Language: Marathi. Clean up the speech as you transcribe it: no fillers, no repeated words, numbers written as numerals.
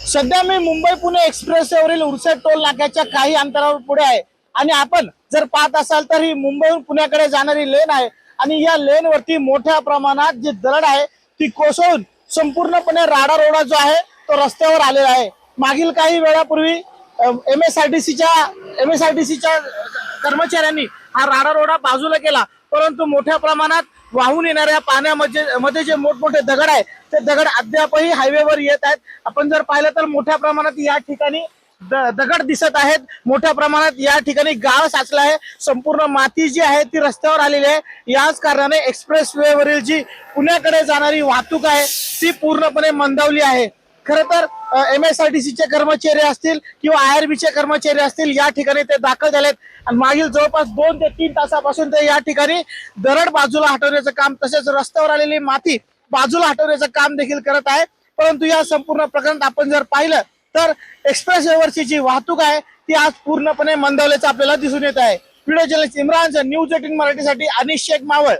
सध्या मी मुंबई पुणे एक्सप्रेसवरील उर्सेड टोल नाक्याच्या काही अंतरावर पुढे आहे आणि आपण जर पाहत असाल तर ही मुंबईहून पुण्याकडे जाणारी लेन आहे आणि या लेन वरती मोठ्या प्रमाणात जी दरड आहे ती कोसळून संपूर्णपणे राडा रोडा जो आहे तो रस्त्यावर आलेला आहे। मागील काही वेळापूर्वी एमएसआरटीसीच्या कर्मचाऱ्यांनी हा राडा रोडा बाजूला केला, परंतु मोठ्या प्रमाणात वाहून येणाऱ्या पाण्यामध्ये जे मोठमोठे दगड आहे ते दगड अद्यापही हायवेवर येत आहेत। आपण जर पाहिलं तर मोठ्या प्रमाणात या ठिकाणी दगड दिसत आहेत, मोठ्या प्रमाणात या ठिकाणी गाळ साचला आहे, संपूर्ण माती जी आहे ती रस्त्यावर आलेली आहे। याच कारणाने एक्सप्रेस वे वरील जी पुण्याकडे जाणारी वाहतूक आहे ती पूर्णपणे मंदावली आहे। खरं तर एमएसआरटीसीचे कर्मचारी असतील किंवा आयआरबीचे कर्मचारी असतील या ठिकाणी ते दाखल झालेत आणि मागील जवळपास 2 ते 3 तासापासून ते या ठिकाणी दरड बाजूला हटवण्याचं काम तसेच रस्त्यावर आलेली माती बाजूला हटवण्याचं काम देखील करत आहे। परंतु या संपूर्ण प्रकरणात आपण जर पाहिलं तर एक्सप्रेस वेवरची जी वाहतूक आहे ती आज पूर्णपणे मंदावल्याचं आपल्याला दिसून येत आहे। व्हिडिओ जर्नलिस्ट इम्रान न्यूज 18 मराठीसाठी अनिश शेख मावळ।